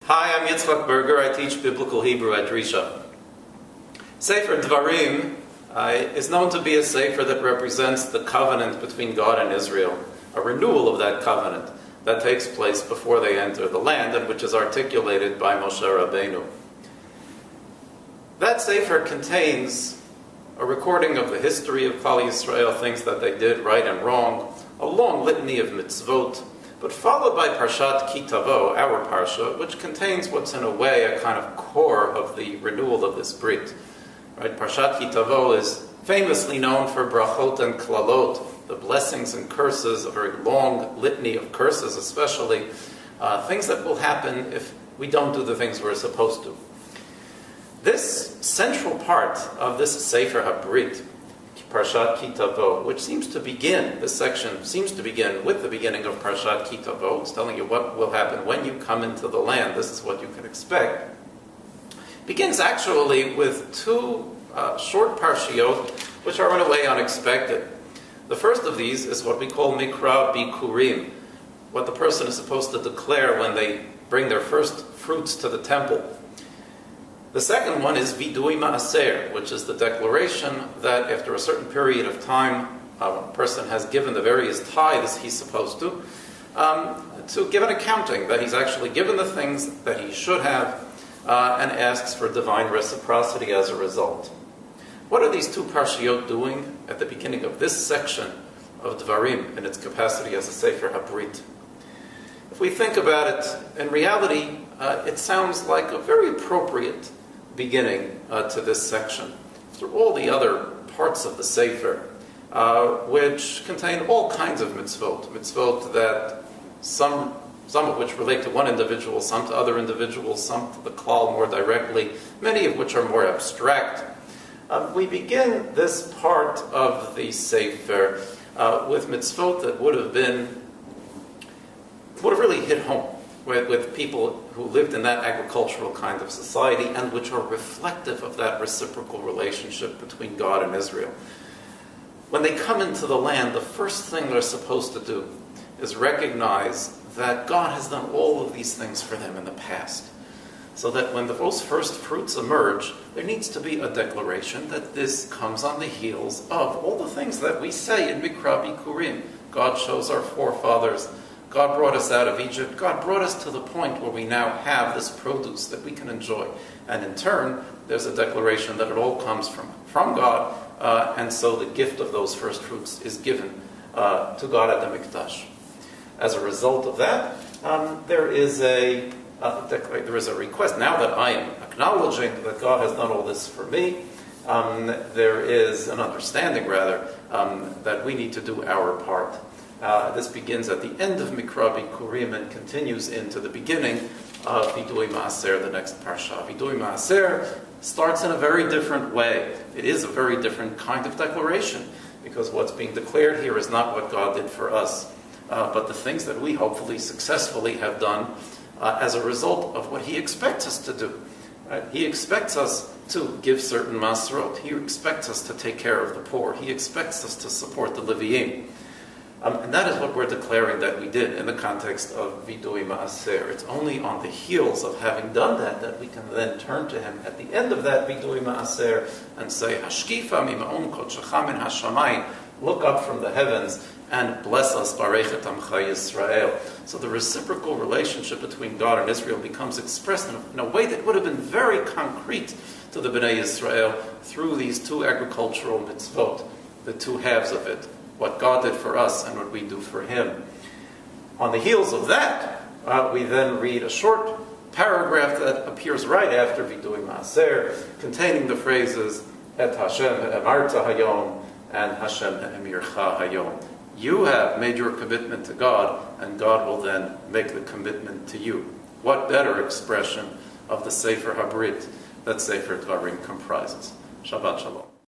Hi, I'm Yitzhak Berger. I teach Biblical Hebrew at Risha. Sefer Dvarim is known to be a sefer that represents the covenant between God and Israel, a renewal of that covenant that takes place before they enter the land and which is articulated by Moshe Rabbeinu. That sefer contains a recording of the history of Klal Yisrael, things that they did right and wrong, a long litany of mitzvot, but followed by Parashat Ki Tavo, our parsha, which contains what's in a way a kind of core of the renewal of this brit. Right? Parashat Ki Tavo is famously known for brachot and klalot, the blessings and curses, a very long litany of curses, especially things that will happen if we don't do the things we're supposed to. This central part of this Sefer HaBrit, Parashat Ki Tavo, which seems to begin, this section seems to begin with the beginning of Parashat Ki Tavo. It's telling you what will happen when you come into the land. This is what you can expect. Begins actually with two short parshiot, which are in a way unexpected. The first of these is what we call Mikra Bikurim, what the person is supposed to declare when they bring their first fruits to the temple. The second one is Vidui Ma'aser, which is the declaration that after a certain period of time, a person has given the various tithes he's supposed to give an accounting, that he's actually given the things that he should have, and asks for divine reciprocity as a result. What are these two parshiot doing at the beginning of this section of Dvarim in its capacity as a Sefer HaBrit? If we think about it, in reality, it sounds like a very appropriate beginning to this section. Through all the other parts of the Sefer, which contain all kinds of mitzvot that some of which relate to one individual, some to other individuals, some to the klal more directly, many of which are more abstract. We begin this part of the Sefer with mitzvot that would have really hit home with people who lived in that agricultural kind of society and which are reflective of that reciprocal relationship between God and Israel. When they come into the land, the first thing they're supposed to do is recognize that God has done all of these things for them in the past. So that when those first fruits emerge, there needs to be a declaration that this comes on the heels of all the things that we say in Mikra Bikurim. God shows our forefathers. God brought us out of Egypt. God brought us to the point where we now have this produce that we can enjoy. And in turn, there's a declaration that it all comes from God, and so the gift of those first fruits is given to God at the Mikdash. As a result of that, there is a request. Now that I am acknowledging that God has done all this for me, there is an understanding, rather, that we need to do our part. This begins at the end of Mikra Bikurim and continues into the beginning of Vidui Ma'aser, the next parsha. Vidui Ma'aser starts in a very different way. It is a very different kind of declaration, because what's being declared here is not what God did for us, but the things that we hopefully successfully have done as a result of what He expects us to do. Right? He expects us to give certain masrot. He expects us to take care of the poor. He expects us to support the Leviim. And that is what we're declaring that we did in the context of Vidui Ma'aser. It's only on the heels of having done that we can then turn to Him at the end of that Vidui Ma'aser and say, Hashkifa mima'on kodshecha min hashamayim, look up from the heavens and bless us, Barechet Amcha Yisrael. So the reciprocal relationship between God and Israel becomes expressed in a way that would have been very concrete to the Bnei Yisrael through these two agricultural mitzvot, the two halves of it, what God did for us and what we do for Him. On the heels of that, we then read a short paragraph that appears right after Vidui Ma'aser, containing the phrases Et Hashem Emarta Hayom and Hashem Emircha Hayom. You have made your commitment to God, and God will then make the commitment to you. What better expression of the Sefer HaBrit that Sefer Dvarim comprises? Shabbat Shalom.